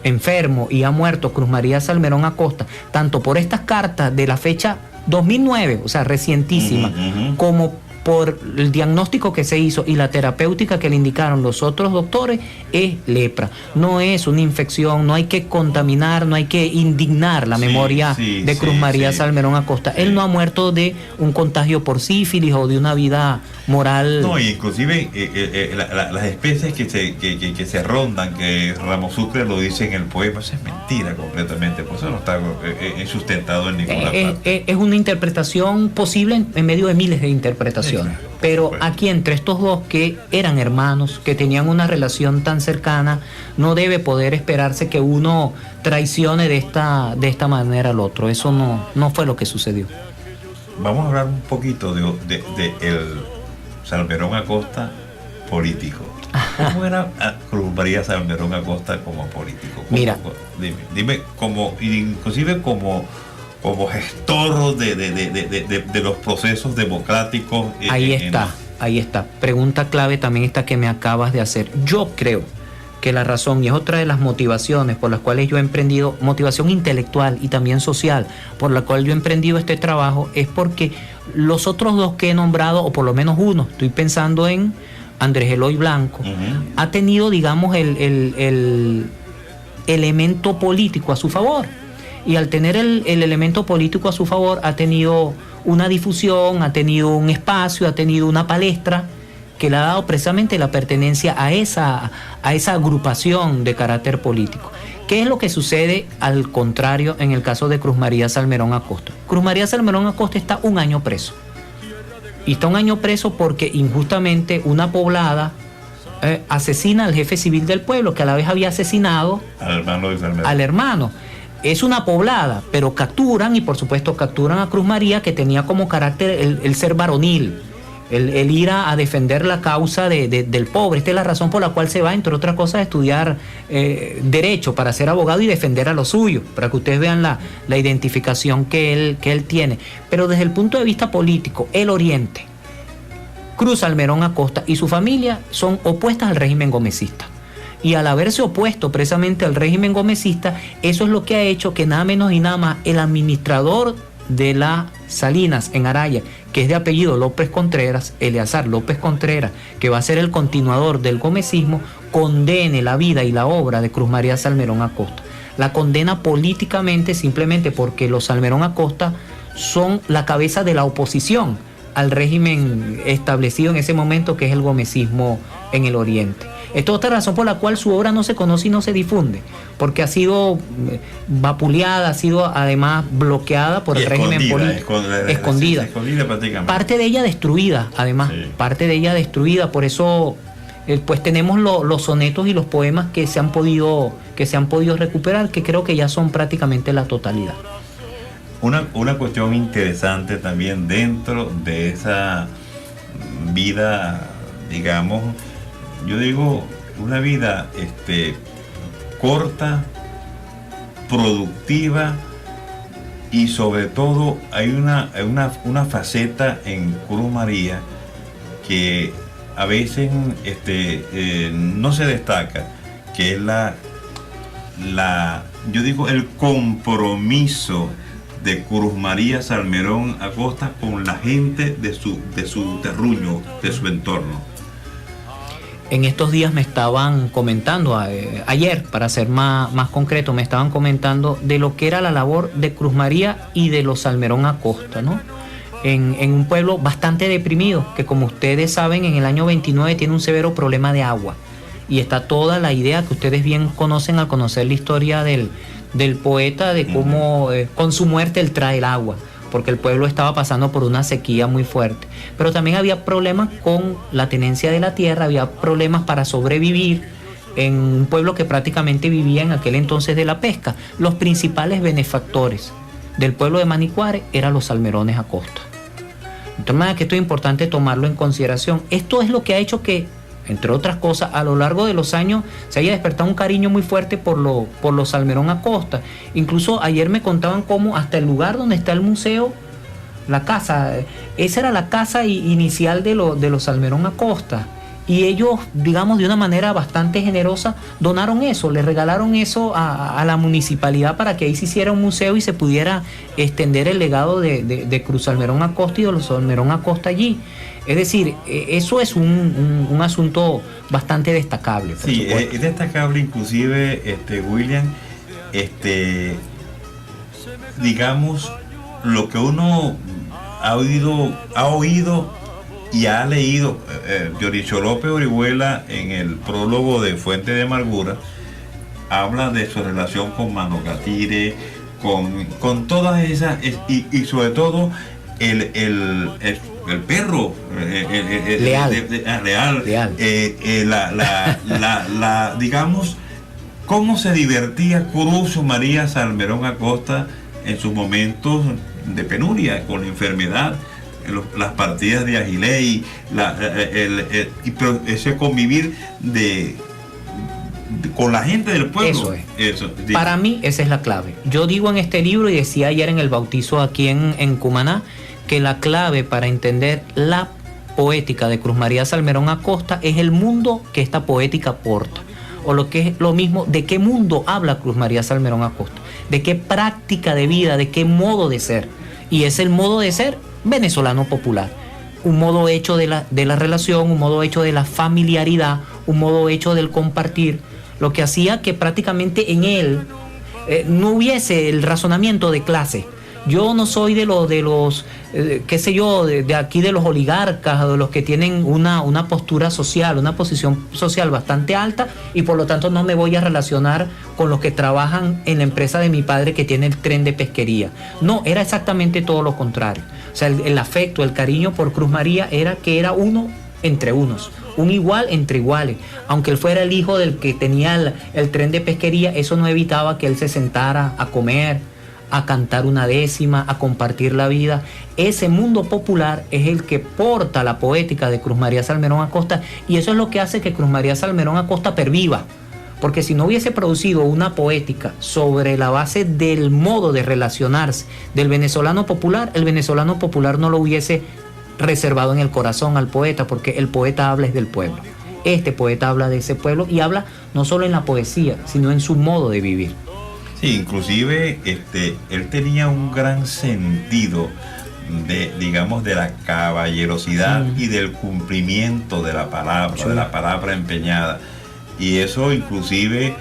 enfermo y ha muerto Cruz María Salmerón Acosta, tanto por estas cartas de la fecha 2009, o sea, recientísima, como por el diagnóstico que se hizo y la terapéutica que le indicaron los otros doctores, es lepra. No es una infección, no hay que contaminar, no hay que indignar la memoria de Cruz María Salmerón Acosta. Él no ha muerto de un contagio por sífilis o de una vida moral. No, inclusive las especies que se rondan, que Ramos Sucre lo dice en el poema, eso es mentira completamente, por eso no está sustentado en ninguna parte. Es una interpretación posible en medio de miles de interpretaciones. Pero aquí entre estos dos que eran hermanos, que tenían una relación tan cercana, no debe poder esperarse que uno traicione de esta manera al otro. Eso no fue lo que sucedió. Vamos a hablar un poquito de el Salmerón Acosta político. ¿Cómo era Cruz María Salmerón Acosta como político? Mira, dime inclusive como gestor de los procesos democráticos. Ahí está. Pregunta clave también esta que me acabas de hacer. Yo creo que la razón, y es otra de las motivaciones por las cuales yo he emprendido, motivación intelectual y también social, por la cual yo he emprendido este trabajo, es porque los otros dos que he nombrado, o por lo menos uno, estoy pensando en Andrés Eloy Blanco, ha tenido, digamos, el elemento político a su favor. Y al tener el elemento político a su favor, ha tenido una difusión, ha tenido un espacio, ha tenido una palestra que le ha dado precisamente la pertenencia a esa agrupación de carácter político. ¿Qué es lo que sucede al contrario en el caso de Cruz María Salmerón Acosta? Cruz María Salmerón Acosta está 1 año preso. Y está 1 año preso porque injustamente una poblada asesina al jefe civil del pueblo, que a la vez había asesinado al hermano. Es una poblada, pero capturan, y por supuesto capturan a Cruz María, que tenía como carácter el ser varonil, el ir a defender la causa del pobre. Esta es la razón por la cual se va, entre otras cosas, a estudiar Derecho, para ser abogado y defender a los suyos, para que ustedes vean la identificación que él tiene. Pero desde el punto de vista político, el Oriente, Cruz Salmerón Acosta y su familia son opuestas al régimen gomecista. Y al haberse opuesto precisamente al régimen gomecista, eso es lo que ha hecho que nada menos y nada más el administrador de las Salinas en Araya, que es de apellido López Contreras, Eleazar López Contreras, que va a ser el continuador del gomecismo, condene la vida y la obra de Cruz María Salmerón Acosta. La condena políticamente simplemente porque los Salmerón Acosta son la cabeza de la oposición al régimen establecido en ese momento, que es el gomecismo en el Oriente. Esta es otra razón por la cual su obra no se conoce y no se difunde, porque ha sido vapuleada, ha sido además bloqueada por el régimen político, escondida prácticamente. Parte de ella destruida, además, parte de ella destruida. Por eso pues tenemos los sonetos y los poemas que se han podido recuperar, que creo que ya son prácticamente la totalidad. Una cuestión interesante también dentro de esa vida, digamos, yo digo, una vida corta, productiva, y sobre todo hay una faceta en Cruz María que a veces no se destaca, que es yo digo, el compromiso de Cruz María Salmerón Acosta con la gente de su terruño, de su entorno. En estos días me estaban comentando, ayer para ser más concreto, me estaban comentando de lo que era la labor de Cruz María y de los Salmerón Acosta, ¿no? En un pueblo bastante deprimido, que como ustedes saben, en el año 29 tiene un severo problema de agua. Y está toda la idea que ustedes bien conocen al conocer la historia del poeta, de cómo con su muerte él trae el agua, porque el pueblo estaba pasando por una sequía muy fuerte. Pero también había problemas con la tenencia de la tierra, había problemas para sobrevivir en un pueblo que prácticamente vivía en aquel entonces de la pesca. Los principales benefactores del pueblo de Manicuare eran los Salmerones Acosta. De manera que esto es importante tomarlo en consideración. Esto es lo que ha hecho que, entre otras cosas, a lo largo de los años se haya despertado un cariño muy fuerte por los Salmerón Acosta. Incluso ayer me contaban cómo hasta el lugar donde está el museo, la casa, esa era la casa inicial de los Salmerón Acosta. y ellos, digamos, de una manera bastante generosa, donaron eso, le regalaron eso a la municipalidad para que ahí se hiciera un museo y se pudiera extender el legado de Cruz Salmerón Acosta y de los Salmerón Acosta allí. Es decir, eso es un asunto bastante destacable. Sí, es destacable inclusive, William, digamos, lo que uno ha oído y ha leído. Dionisio López Orihuela, en el prólogo de Fuente de Amargura, habla de su relación con Manocatire, con todas esas, y sobre todo el perro Leal. Digamos, cómo se divertía Cruz María Salmerón Acosta en sus momentos de penuria, con la enfermedad, las partidas de Agiley, ese convivir con la gente del pueblo. Eso es. Para mí esa es la clave. Yo digo en este libro, y decía ayer en el bautizo aquí en Cumaná, que la clave para entender la poética de Cruz María Salmerón Acosta es el mundo que esta poética porta, o lo que es lo mismo, de qué mundo habla Cruz María Salmerón Acosta, de qué práctica de vida, de qué modo de ser, y es el modo de ser venezolano popular, un modo hecho de la relación, un modo hecho de la familiaridad, un modo hecho del compartir, lo que hacía que prácticamente en él no hubiese el razonamiento de clase. Yo no soy de los qué sé yo, de aquí de los oligarcas, o de los que tienen una postura social, una posición social bastante alta, y por lo tanto no me voy a relacionar con los que trabajan en la empresa de mi padre que tiene el tren de pesquería. No, era exactamente todo lo contrario. O sea, el afecto, el cariño por Cruz María era que era uno entre unos, un igual entre iguales. Aunque él fuera el hijo del que tenía el tren de pesquería, eso no evitaba que él se sentara a comer, a cantar una décima, a compartir la vida. Ese mundo popular es el que porta la poética de Cruz María Salmerón Acosta, y eso es lo que hace que Cruz María Salmerón Acosta perviva, porque si no hubiese producido una poética sobre la base del modo de relacionarse del venezolano popular, el venezolano popular no lo hubiese reservado en el corazón al poeta, porque el poeta habla es del pueblo. Este poeta habla de ese pueblo, y habla no solo en la poesía, sino en su modo de vivir. Sí, inclusive él tenía un gran sentido digamos, de la caballerosidad y del cumplimiento de la palabra empeñada. Y eso inclusive,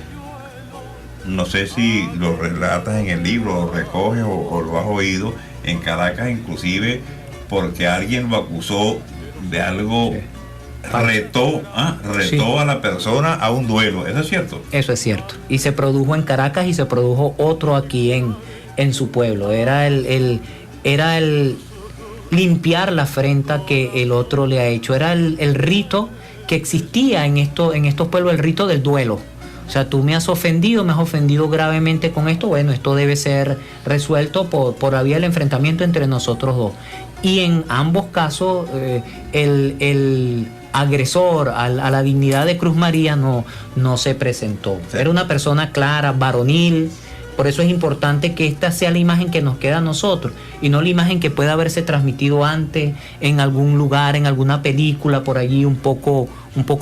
no sé si lo relatas en el libro, lo recoges o lo has oído, en Caracas inclusive, porque alguien lo acusó de algo, retó a la persona a un duelo. ¿Eso es cierto? Eso es cierto. Y se produjo en Caracas, y se produjo otro aquí en su pueblo. Era el limpiar la afrenta que el otro le ha hecho. Era el rito que existía en estos pueblos, el rito del duelo. O sea, tú me has ofendido gravemente con esto, bueno, esto debe ser resuelto por la vía del enfrentamiento entre nosotros dos. Y en ambos casos el agresor a la dignidad de Cruz María no se presentó. Sí. Era una persona clara, varonil. Por eso es importante que esta sea la imagen que nos queda a nosotros, y no la imagen que pueda haberse transmitido antes en algún lugar, en alguna película por allí un poco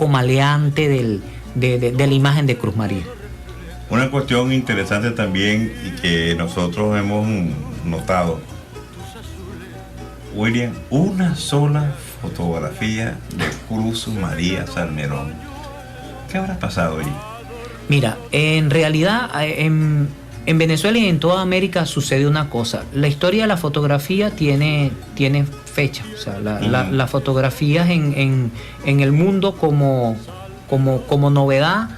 maleante de la imagen de Cruz María. Una cuestión interesante también y que nosotros hemos notado, William, una sola fotografía de Cruz María Salmerón. ¿Qué habrá pasado allí? Mira, en realidad en Venezuela y en toda América sucede una cosa. La historia de la fotografía tiene fecha. O sea, las fotografías en el mundo como novedad,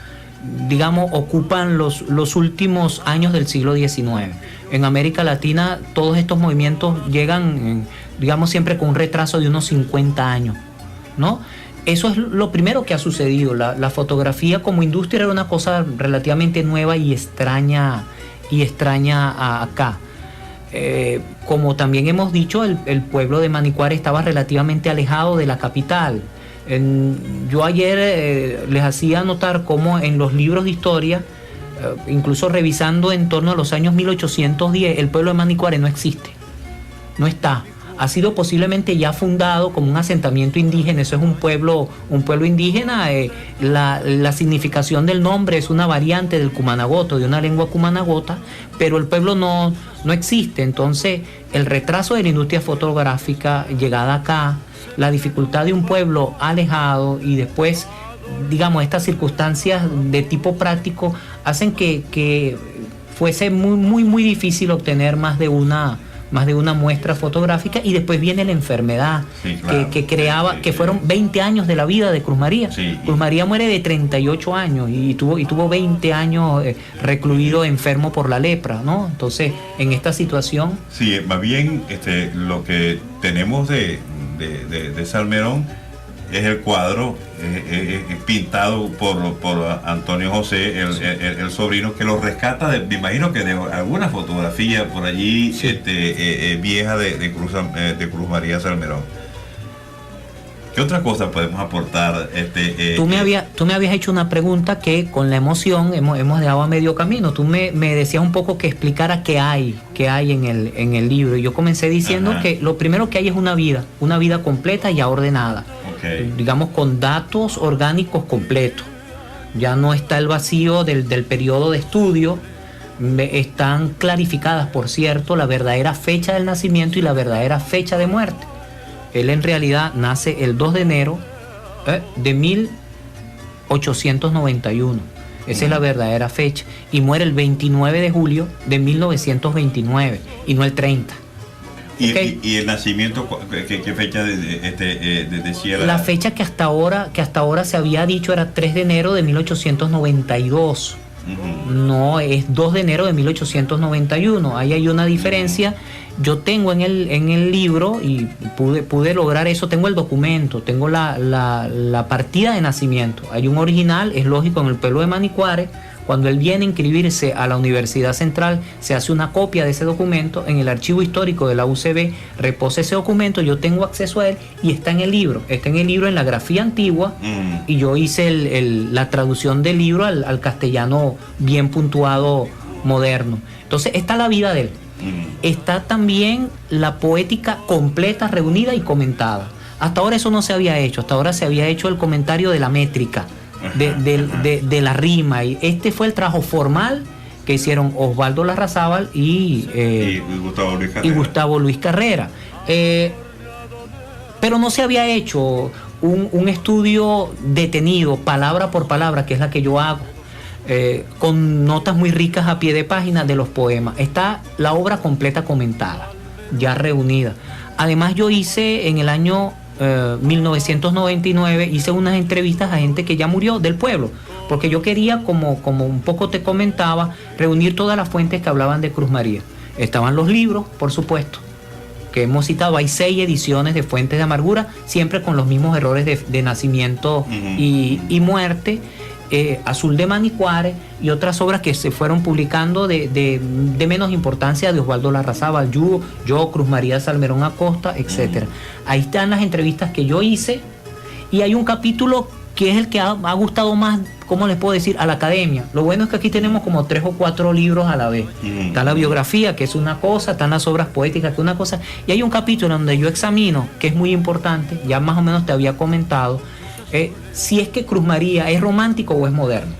digamos, ocupan los últimos años del siglo XIX. En América Latina todos estos movimientos llegan, digamos, siempre con un retraso de unos 50 años, ¿no? Eso es lo primero que ha sucedido. La fotografía como industria era una cosa relativamente nueva y extraña acá. Como también hemos dicho, el pueblo de Manicuare estaba relativamente alejado de la capital. Yo ayer les hacía notar cómo en los libros de historia, incluso revisando en torno a los años 1810, el pueblo de Manicuare no existe, no está. ha sido posiblemente ya fundado como un asentamiento indígena. Eso es un pueblo indígena. La significación del nombre es una variante del cumanagoto, de una lengua cumanagota, pero el pueblo no existe. Entonces, el retraso de la industria fotográfica, llegada acá, la dificultad de un pueblo alejado y después, digamos, estas circunstancias de tipo práctico hacen que fuese muy difícil obtener más de una muestra fotográfica, y después viene la enfermedad, sí, claro, que fueron 20 años de la vida de Cruz María. Sí. Cruz María muere de 38 años y tuvo 20 años recluido, enfermo por la lepra, ¿no? Entonces, en esta situación... Sí, más bien lo que tenemos de Salmerón es el cuadro pintado por Antonio José, el sobrino, que lo rescata me imagino que de alguna fotografía por allí, sí, vieja de Cruz María Salmerón. ¿Qué otra cosa podemos aportar? Tú me habías hecho una pregunta que con la emoción hemos dejado a medio camino. Tú me decías un poco que explicara qué hay en el libro. Y yo comencé diciendo, ajá, que lo primero que hay es una vida completa y ya ordenada. Okay. Digamos, con datos orgánicos completos. Ya no está el vacío del periodo de estudio. Están clarificadas, por cierto, la verdadera fecha del nacimiento y la verdadera fecha de muerte. Él en realidad nace el 2 de enero de 1891. Esa es la verdadera fecha. Y muere el 29 de julio de 1929 y no el 30. Okay. ¿Y el nacimiento, qué fecha decía? La fecha que hasta ahora se había dicho era 3 de enero de 1892. Uh-huh. No, es 2 de enero de 1891. Ahí hay una diferencia. Yo tengo en el libro, y pude lograr eso, tengo el documento, tengo la partida de nacimiento. Hay un original, es lógico, en el pueblo de Manicuare. Cuando él viene a inscribirse a la Universidad Central, se hace una copia de ese documento. En el archivo histórico de la UCB reposa ese documento, yo tengo acceso a él y está en el libro. Está en el libro en la grafía antigua, y yo hice la traducción del libro al castellano bien puntuado, moderno. Entonces, está la vida de él. Está también la poética completa, reunida y comentada. Hasta ahora eso no se había hecho. Hasta ahora se había hecho el comentario de la métrica, de la rima, y este fue el trabajo formal que hicieron Osvaldo Larrazábal y Gustavo Luis Carrera. Pero no se había hecho un estudio detenido, palabra por palabra, que es la que yo hago, con notas muy ricas a pie de página de los poemas. Está la obra completa comentada, ya reunida. Además, yo hice en el año 1999, hice unas entrevistas a gente que ya murió del pueblo, porque yo quería, como un poco te comentaba, reunir todas las fuentes que hablaban de Cruz María. Estaban los libros, por supuesto, que hemos citado. Hay 6 ediciones de Fuentes de Amargura, siempre con los mismos errores de nacimiento, uh-huh, y muerte. Azul de Manicuare y otras obras que se fueron publicando de menos importancia, de Osvaldo Larrazábal, yo, Cruz María Salmerón Acosta, etc. Ahí están las entrevistas que yo hice, y hay un capítulo que es el que ha gustado más, ¿cómo les puedo decir?, a la academia. Lo bueno es que aquí tenemos como 3 o 4 libros a la vez. Está la biografía, que es una cosa, están las obras poéticas, que es una cosa, y hay un capítulo donde yo examino, que es muy importante, ya más o menos te había comentado, si es que Cruz María es romántico o es moderno.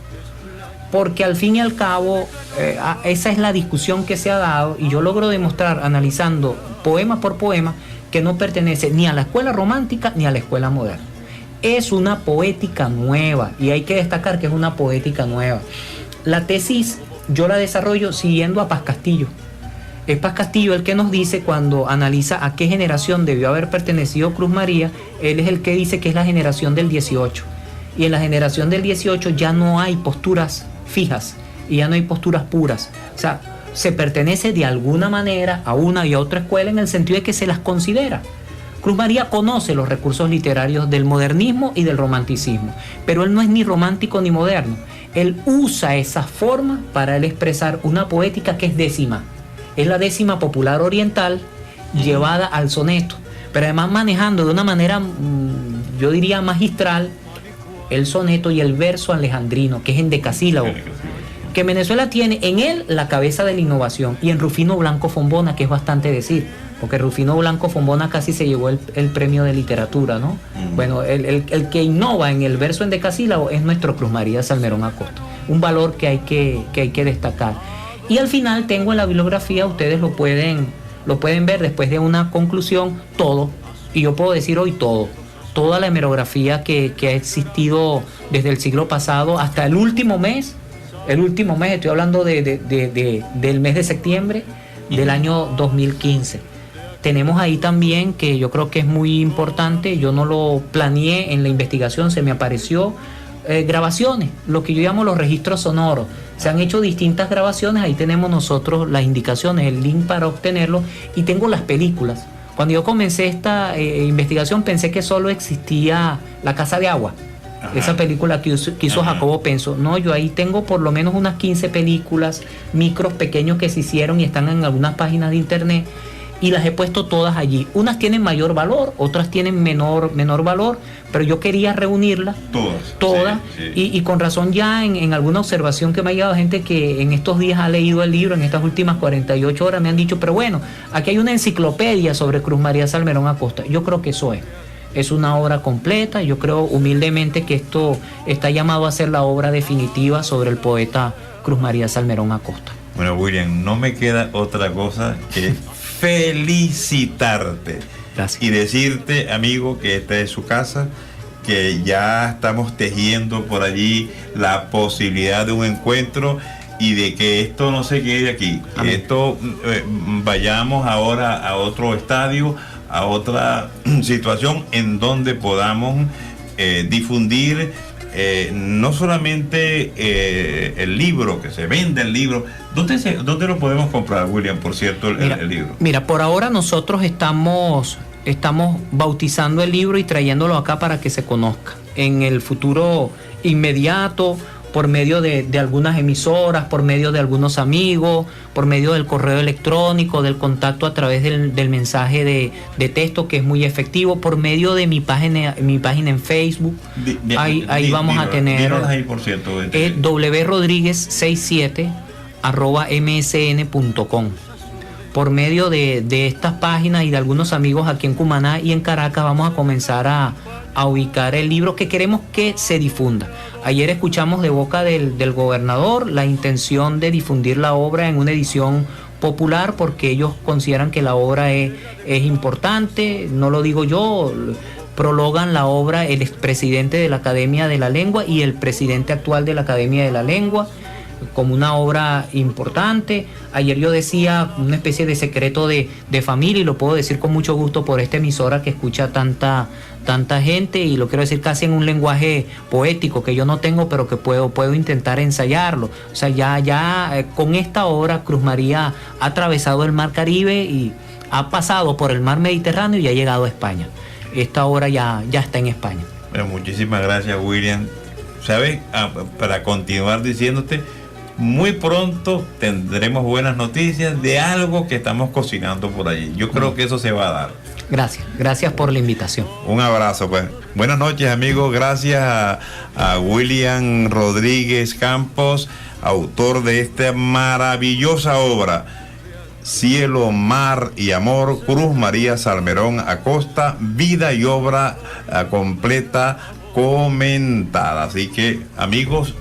Porque al fin y al cabo, esa es la discusión que se ha dado, y yo logro demostrar, analizando poema por poema, que no pertenece ni a la escuela romántica ni a la escuela moderna. Es una poética nueva, y hay que destacar que es una poética nueva. La tesis yo la desarrollo siguiendo a Paz Castillo. Es Paz Castillo el que nos dice, cuando analiza a qué generación debió haber pertenecido Cruz María, él es el que dice que es la generación del 18. Y en la generación del 18 ya no hay posturas fijas y ya no hay posturas puras. O sea, se pertenece de alguna manera a una y a otra escuela, en el sentido de que se las considera. Cruz María conoce los recursos literarios del modernismo y del romanticismo, pero él no es ni romántico ni moderno. Él usa esa forma para él expresar una poética que es décima. Es la décima popular oriental llevada al soneto, pero además manejando de una manera, yo diría, magistral, el soneto y el verso alejandrino, que es en decasílabo, que Venezuela tiene en él la cabeza de la innovación, y en Rufino Blanco Fombona, que es bastante decir. porque Rufino Blanco Fombona casi se llevó el premio de literatura, ¿no? Bueno, el que innova en el verso endecasílabo es nuestro Cruz María Salmerón Acosta, un valor que hay que destacar. Y al final tengo en la bibliografía, ustedes lo pueden ver después de una conclusión, todo, y yo puedo decir hoy toda la hemerografía que ha existido desde el siglo pasado hasta el último mes, estoy hablando del mes de septiembre del año 2015. Tenemos ahí también, que yo creo que es muy importante, yo no lo planeé en la investigación, se me apareció, grabaciones, lo que yo llamo los registros sonoros. Se han hecho distintas grabaciones, ahí tenemos nosotros las indicaciones, el link para obtenerlo, y tengo las películas. Cuando yo comencé esta investigación pensé que solo existía La Casa de Agua, esa película que hizo Jacobo Penso. No, yo ahí tengo por lo menos unas 15 películas, micros pequeños que se hicieron y están en algunas páginas de internet, y las he puesto todas allí. Unas tienen mayor valor, otras tienen menor valor, pero yo quería reunirlas todas. Sí. Y con razón ya en alguna observación que me ha llegado gente que en estos días ha leído el libro, en estas últimas 48 horas me han dicho, pero bueno, aquí hay una enciclopedia sobre Cruz María Salmerón Acosta. Yo creo que eso es una obra completa. Yo creo humildemente que esto está llamado a ser la obra definitiva sobre el poeta Cruz María Salmerón Acosta. Bueno, William, no me queda otra cosa que felicitarte. Gracias. Y decirte, amigo, que esta es su casa, que ya estamos tejiendo por allí la posibilidad de un encuentro y de que esto no se quede aquí. Que esto vayamos ahora a otro estadio, a otra situación en donde podamos difundir no solamente el libro, que se vende el libro. ¿Dónde lo podemos comprar, William, por cierto, el libro? Mira, por ahora nosotros estamos bautizando el libro y trayéndolo acá para que se conozca. En el futuro inmediato, por medio de algunas emisoras, por medio de algunos amigos, por medio del correo electrónico, del contacto a través del mensaje de texto, que es muy efectivo, por medio de mi página en Facebook. Ahí vamos a tener ahí, por cierto, wrodriguez67@msn.com. Por medio de estas páginas y de algunos amigos aquí en Cumaná y en Caracas vamos a comenzar a ubicar el libro, que queremos que se difunda. Ayer escuchamos de boca del gobernador la intención de difundir la obra en una edición popular, porque ellos consideran que la obra es importante. No lo digo yo, prologan la obra el expresidente de la Academia de la Lengua y el presidente actual de la Academia de la Lengua, como una obra importante. Ayer yo decía una especie de secreto de familia, y lo puedo decir con mucho gusto por esta emisora que escucha tanta gente, y lo quiero decir casi en un lenguaje poético que yo no tengo, pero que puedo intentar ensayarlo. O sea, ya con esta obra Cruz María ha atravesado el mar Caribe y ha pasado por el mar Mediterráneo y ha llegado a España. Esta obra ya está en España. Bueno, muchísimas gracias, William. ¿Sabes? Para continuar diciéndote, muy pronto tendremos buenas noticias de algo que estamos cocinando por allí. Yo creo que eso se va a dar. Gracias por la invitación. Un abrazo, pues. Buenas noches, amigos. Gracias a William Rodríguez Campos, autor de esta maravillosa obra, Cielo, Mar y Amor, Cruz María Salmerón Acosta, vida y obra completa, comentada. Así que, amigos,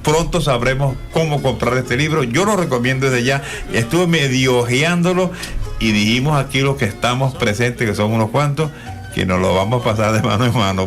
pronto sabremos cómo comprar este libro. Yo lo recomiendo desde ya. Estuve medio ojeándolo y dijimos aquí los que estamos presentes, que son unos cuantos, que nos lo vamos a pasar de mano en mano.